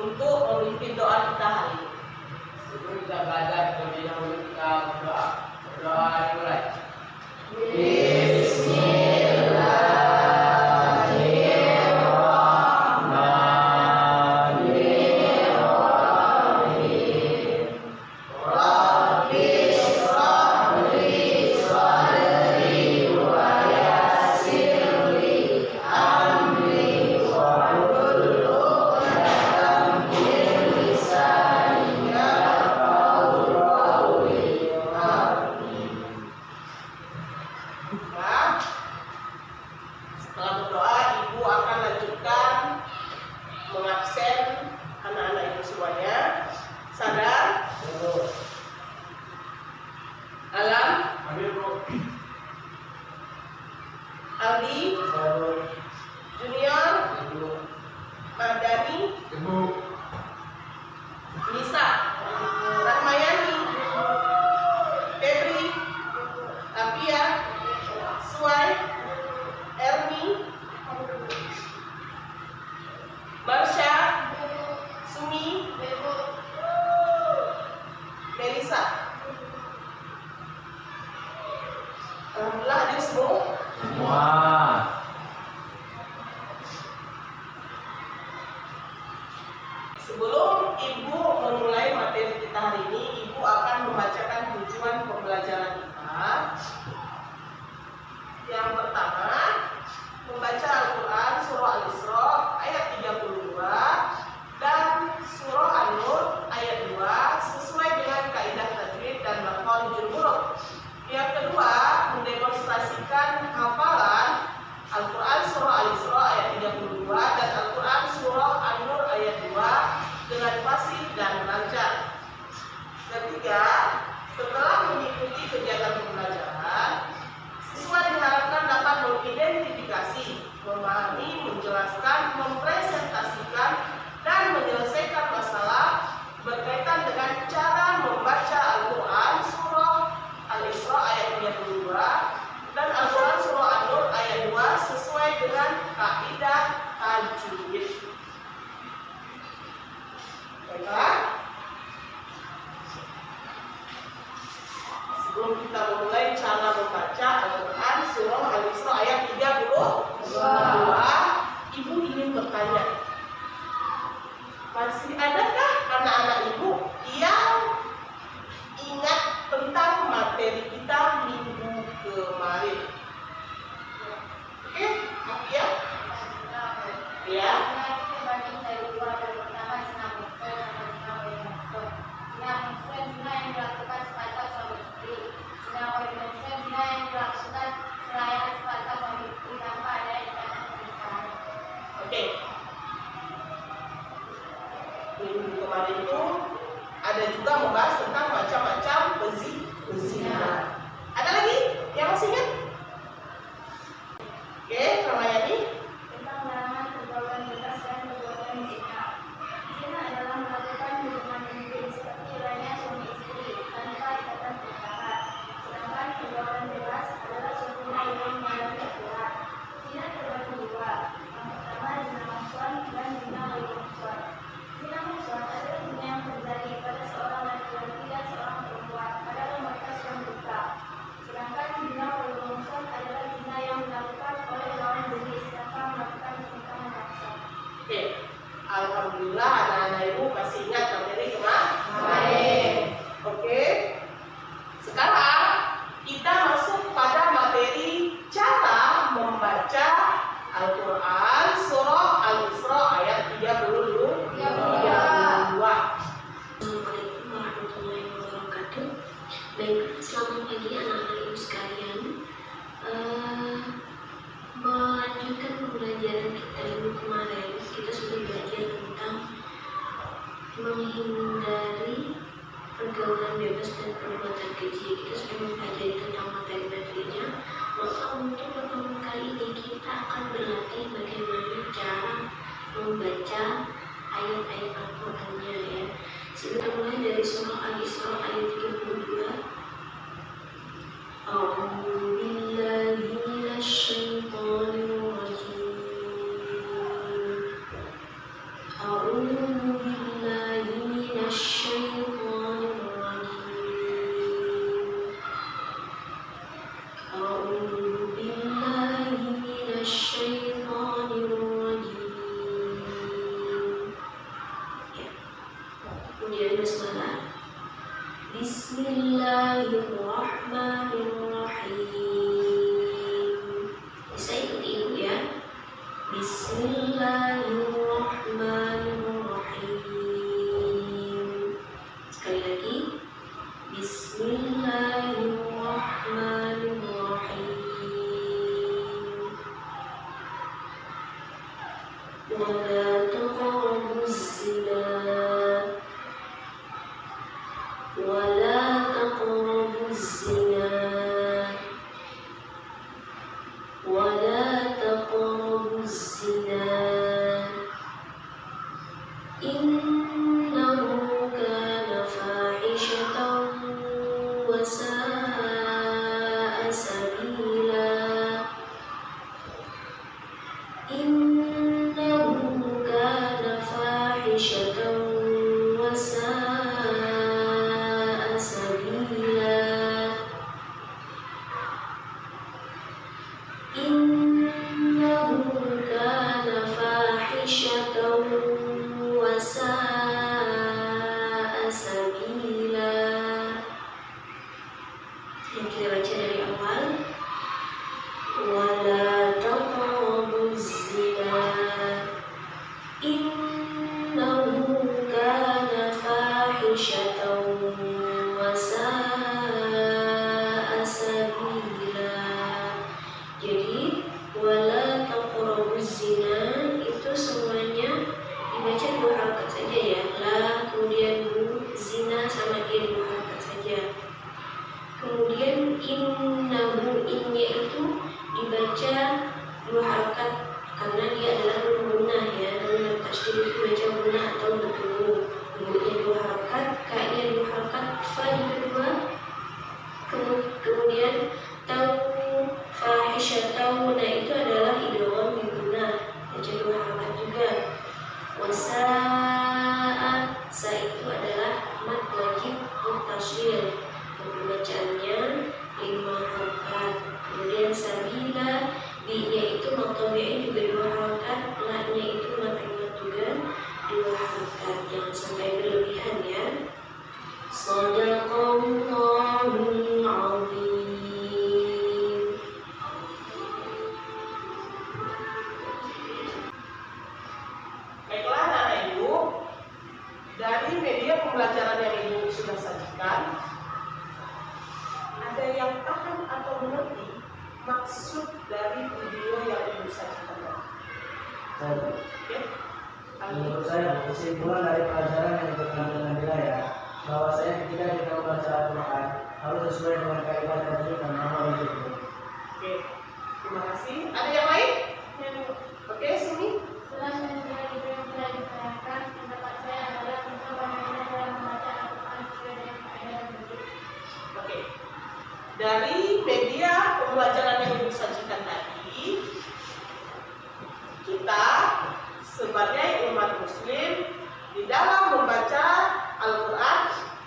untuk memimpin doa kita hari ini. Sebelum kita belajar, terlebih dahulu kita berdoa. Berdoa dimulai. Setelah berdoa, ibu akan lanjutkan mengabsen anak-anak ibu semuanya. Sadar? Alam? Aldi? Junior? Mardani? Nisa? Rahmayani? Febri? Afia? Suai? Ermi, Marsha, Sumi, Melisa. Alhamdulillah hadir semua. Sebelum ibu memulai materi kita hari ini, ibu akan membacakan tujuan pembelajaran kita. Yang pertama, membaca Al-Quran surah Al-Isra ayat 32 dan surah An-Nur ayat 2 sesuai dengan kaidah tajwid dan makharijul huruf. Yang kedua, mendemonstrasikan hafalan Al-Quran surah Al-Isra ayat 32 dan Al-Quran surah An-Nur ayat 2 dengan fasih dan lancar. Ketiga, setelah mengikuti kegiatan pembelajaran, siswa diharapkan dapat mengidentifikasi, memahami, menjelaskan, mempresentasikan, dan menyelesaikan masalah berkaitan dengan cara membaca Al-Quran surah Al-Isra ayat 32 dan Al-Quran surah An-Nur ayat 2 sesuai dengan kaidah tajwid. Baiklah. Sebelum kita memulai cara membaca Al-Quran surah Al-Isra ayat 32, ibu ingin bertanya, masih adakah anak-anak ibu yang ingat tentang materi kita minggu kemarin? Oke, ya? Ya. Oke. Minggu kemarin itu ada juga membahas tentang macam-macam peziarah. Ada lagi yang masih ingat? Oke, Ramayani. Tentang larangan pergaulan bebas dan pergaulan zina. Zina adalah melakukan hubungan intim seperti lainnya suami istri tanpa ikatan pernikahan. Sedangkan pergaulan bebas adalah hubungan yang melanggar aturan. Zina terbagi dua. Yang pertama zina mahsyar dan zina ghairi mahsyar. Zina mahsyar adalah zina yang terjadi pada seorang laki-laki dan seorang perempuan, padahal mereka sedang berkah. Sedangkan zina ghairi mahsyar adalah zina yang dilakukan oleh lawan jenis tanpa melakukan pernikahan paksa. Oke. Alhamdulillah anak-anak ibu masih ingat materi kemarin. Oke. Sekarang kita masuk pada materi cara membaca Al-Quran surah Al-Isra ayat 32. Assalamualaikum warahmatullahi wabarakatuh. Baik, selamat pagi anak-anak ibu sekalian. Melanjutkan pembelajaran kita minggu kemarin, kita sudah belajar tentang menghindari pergaulan bebas dan perbuatan keji. Kita sudah mempelajari tentang materi-materinya. Maka untuk pertemuan kali ini kita akan berlatih bagaimana cara membaca ayat-ayat Al-Qurannya ya. Kita mulai dari surah Al-Isra ayat 32. A'udzu Bismillahirrahmanirrahim. Bisa ikuti ibu ya. Bismillahirrahmanirrahim. Sekali lagi. Bismillahirrahmanirrahim. Wala taqrabuz zina. Wala taqrabuz zina. Wala taqrabuz zina. Innahu kana fahishatan wa sa'a sabila. Innahu kana fahishatan wa sa'a sabila. Innahu kana fahishatan wa sa'a sabila. Yang kita baca dari awal. Wala taqrabuz zina. Innahu kana fahishatan wa sa'a sabila. Jadi wala taqrabuz zina itu semuanya dibaca dua harakat saja ya. La kemudian bu, zina sama dia dua harakat saja. Kemudian innahu, innya itu dibaca dua harakat karena dia adalah nun gunnah ya. Nun tasydid itu baca gunnah atau bertemu. Ibunya dua harakat, ka-nya dua harakat, fa juga dua. Kemudian tau fahisyatau, nah itu adalah idgham bi gunnah, baca dua harakat juga. Wasa'a, sa itu adalah mad wajib muttasil, pembacaannya 5 harakat. Kemudian sabila, bi-nya itu mad tabi'i juga 2 harakat, la-nya itu mad imat juga 2 harakat. Jangan sampai berlebihan ya. Shadaqallahul azim. Baiklah anak ibu, dari media pembelajaran yang ibu sudah sajikan, ada yang paham atau mengerti maksud dari video yang ibu sajikan? Oke? Menurut saya, kesimpulan dari pelajaran yang diberikan dengan ya, bahwasanya ketika kita membaca Al-Quran harus sesuai dengan kaidah tajwid dan nama itu. Oke, terima kasih. Ada yang lain? Oke, sini. Setelah saya telah diterangkan, pendapat saya adalah untuk bagaimana dalam membaca Al-Quran sesuai dengan kaidah tajwid. Oke. Dari media pembelajaran yang ibu sajikan tadi, kita sebagai umat muslim di dalam membaca Al-Quran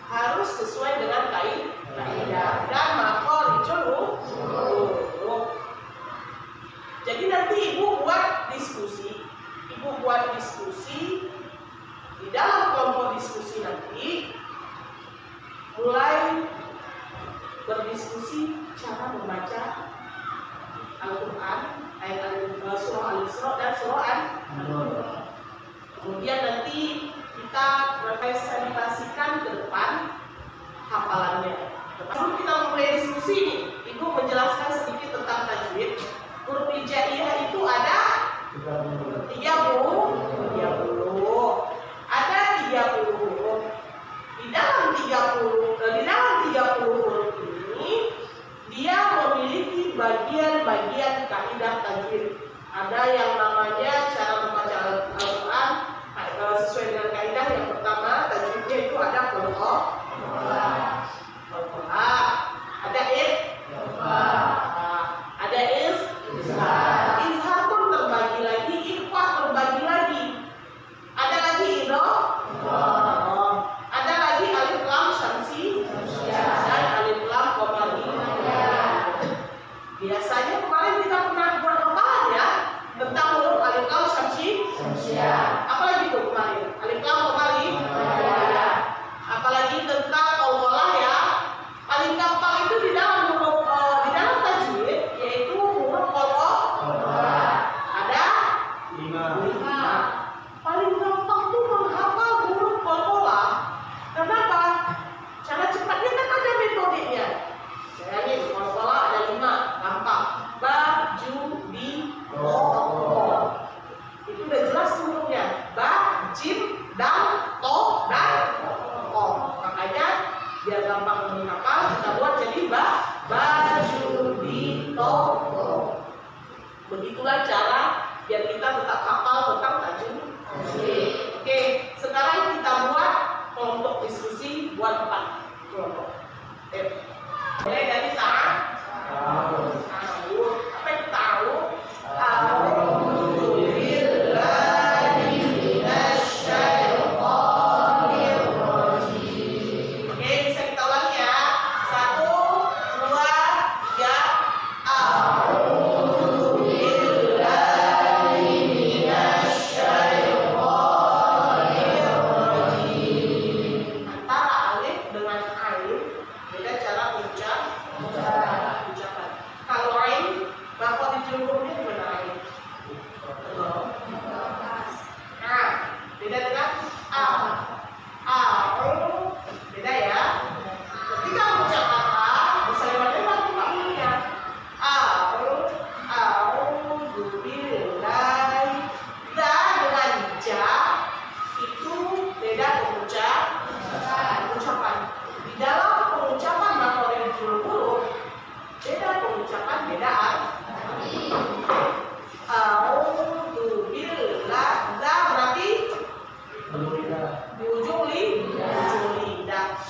harus sesuai dengan kaidah dan makharijul huruf. Jadi nanti ibu buat diskusi di dalam kelompok diskusi nanti, mulai berdiskusi cara membaca Al-Quran, surah Al-Isra dan surah Al-Nur. Kemudian nanti kita presentasikan ke depan hafalannya. Sebelum kita mulai diskusi ini, Ibu menjelaskan sedikit tentang tajwid. Huruf hijaiyah itu ada 30. Ada 30 huruf. Di dalam 30 huruf ini dia memiliki bagian-bagian kaidah tajwid. Ada yang namanya cara membaca Al-Quran sesuai dengan kaidah. Yang pertama tajwidnya itu ada qira'ah, ada itulah cara biar kita tetap hafal tentang tajwid. Oke, sekarang kita buat kelompok diskusi buat 4 kelompok. Mulai dari tahu. Apa yang tahu?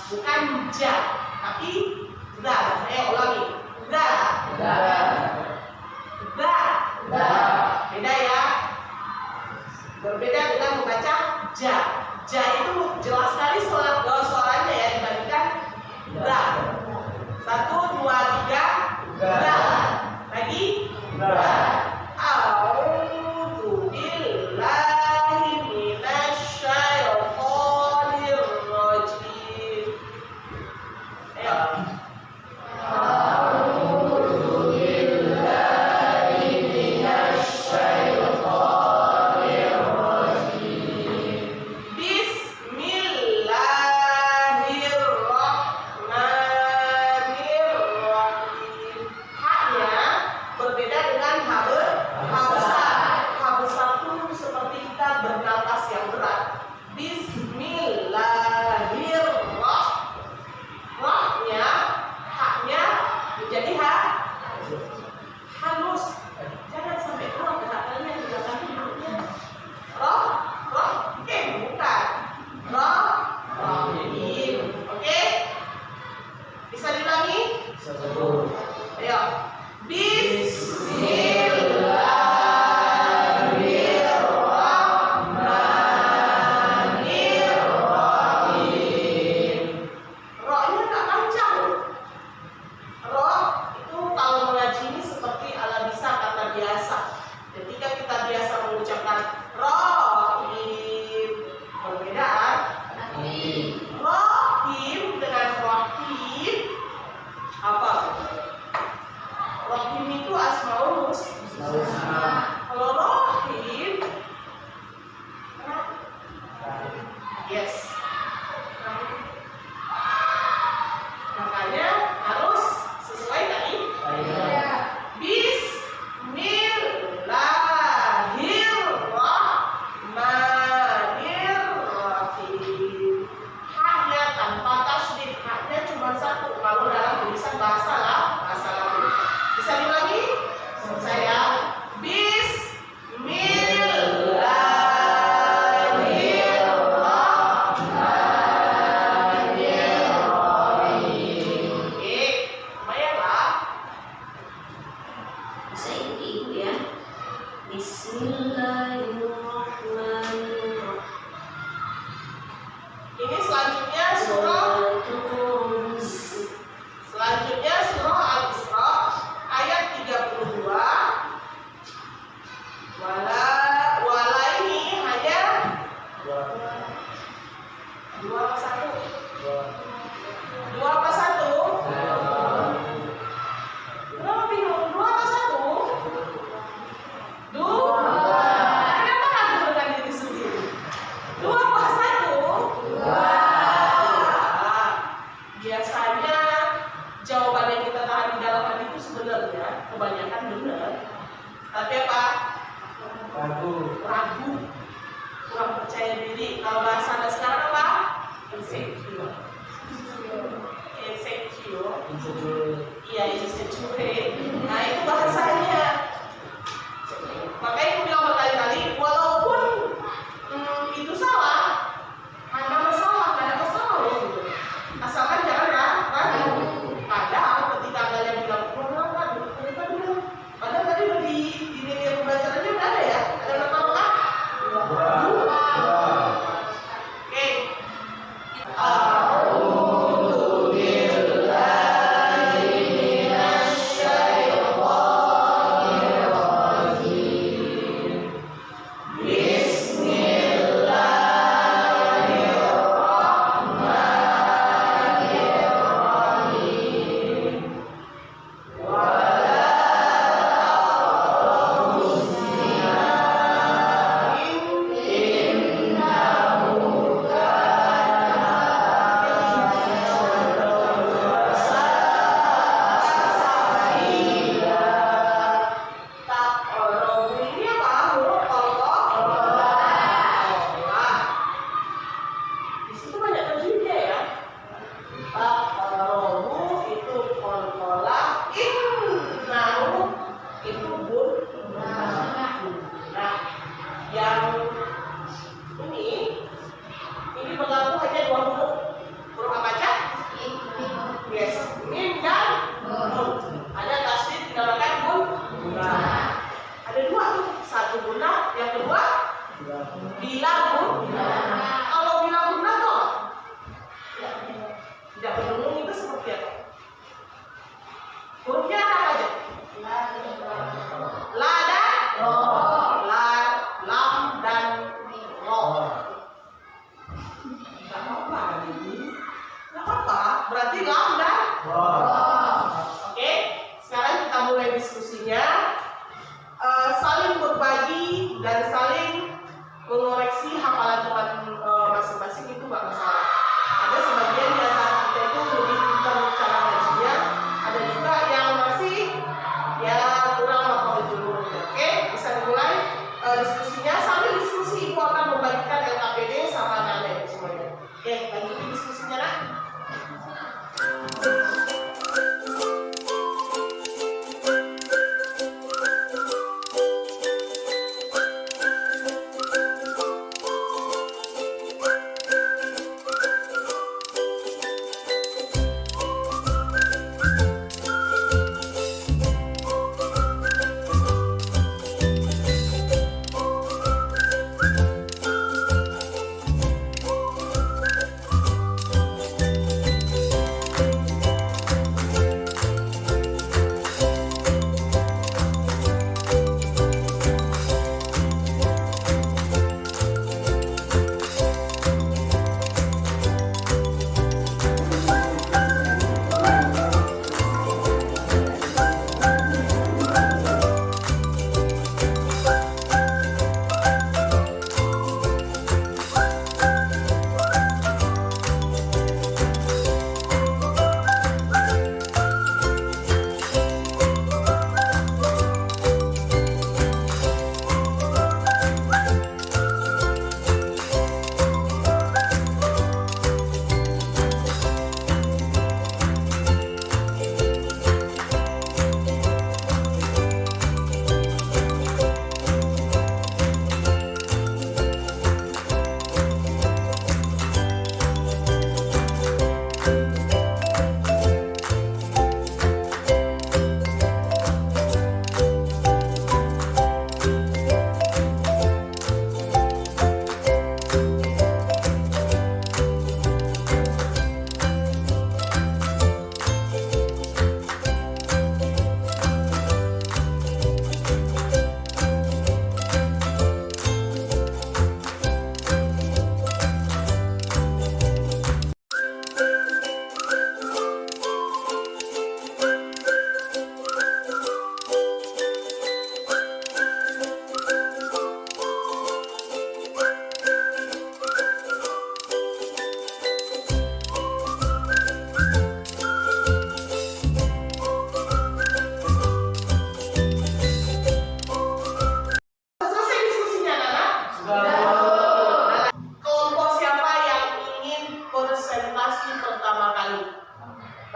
Bukan ja, tapi da. Ayo ulangi. Da. Beda ya. Berbeda dengan membaca ja. Ja itu jelas sekali suaranya ya dibandingkan da. 1, 2, 3. Da. Lagi. Da. A'udzu billahi minasyaitonir rajim. Ayo. Makanya aku bilang berkali-kali, walaupun itu salah, nggak ada masalah loh gitu. Asalkan jangan ragu. Padahal ketika kalian bilang ragu, mereka bilang, padahal tadi udah di media pembelajarannya udah ada ya, ada berapa kan? Oke.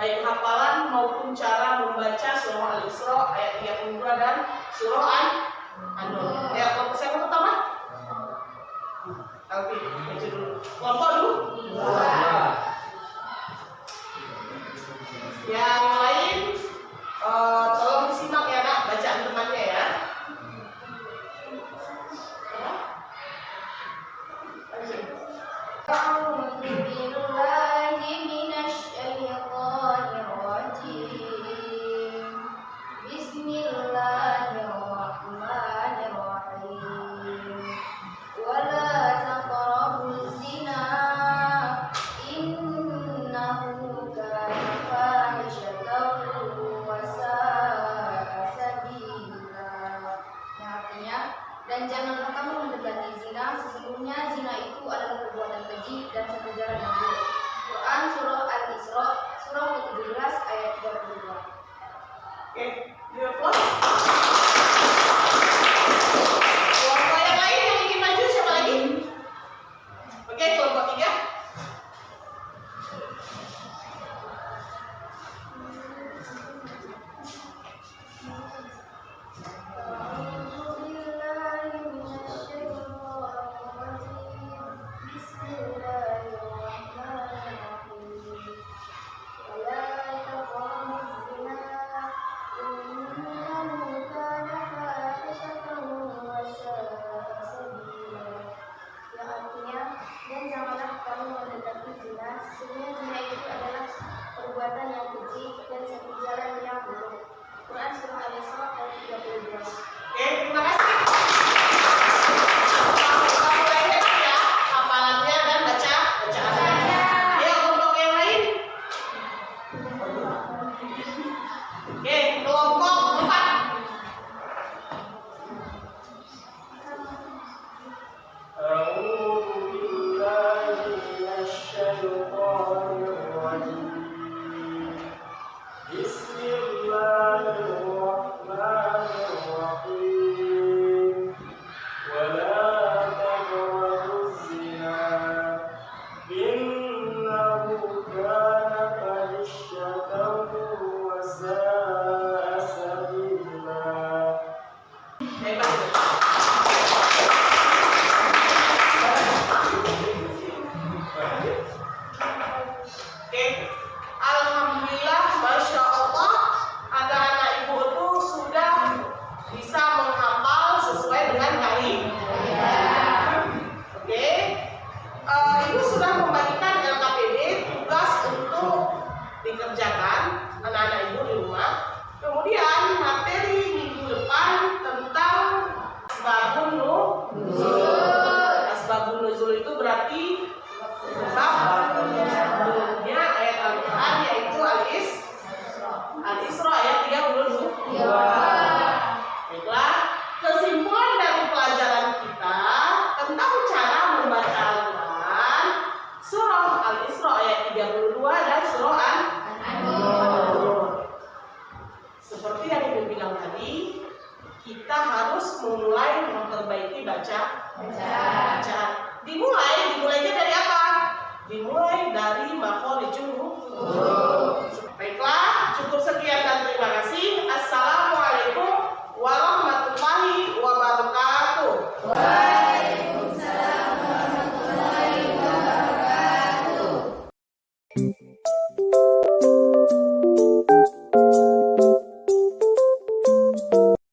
baik hafalan maupun cara membaca surah Al-Isra ayat 32 dan surah Anun. Ya, kelompok siapa pertama? Alfi, baca dulu. Kelompok dulu. Yang lain, tolong disimak ya nak bacaan temannya ya. أعوذ بالله من الشيطان الرجيم بسم الله الرحمن الرحيم ولا تقربوا الزنا إنه كان فاحشة وساء سبيلا. Yang artinya, dan janganlah kamu mendekati zina, sesungguhnya zina itu adalah perbuatan keji dan satu jalan yang buruk. Quran Surah Al-Isra, surah ke-17 ayat 32. Oke, dua. Kelompok yang lain yang ingin maju siapa lagi? Oke, kelompok 3. Perbuatan yang keji dan satu jalan yang buruk. Quran Surah Al-Isra ayat 32. Oke, terima kasih. Kamu mulai hebat ya hafalannya dan bacaannya. Ya, kelompok yang lain. Oke, kelompok 4. أعوذ بالله من الشيطان الرجيم بسم الله الرحمن الرحيم ولا تقربوا الزنا إنه كان فاحشة وساء سبيلا. Hebat. Oke, alhamdulillah, masya Allah, anak-anak ibu itu sudah bisa menghafal sesuai dengan kaidah. Oke, ibu sudah membagikan LKPD tugas untuk dikerjakan anak-anak ibu di rumah. Kemudian materi minggu depan tentang asbabun nuzul. Asbabun nuzul itu berarti sebab turunnya ayat Al-Quran, yaitu Al-Isra ayat 32. Baiklah, kesimpulan dari pelajaran kita tentang cara membaca Al-Quran, surah Al-Isra ayat 32 dan surah An-Nur. Seperti yang ibu bilang tadi, kita harus mulai memperbaiki bacaan. Dimulainya dari apa? Dimulai dari makhorijul huruf. Baiklah, cukup sekian dan terima kasih. Assalamualaikum warahmatullahi wabarakatuh. Waalaikumsalam warahmatullahi wabarakatuh.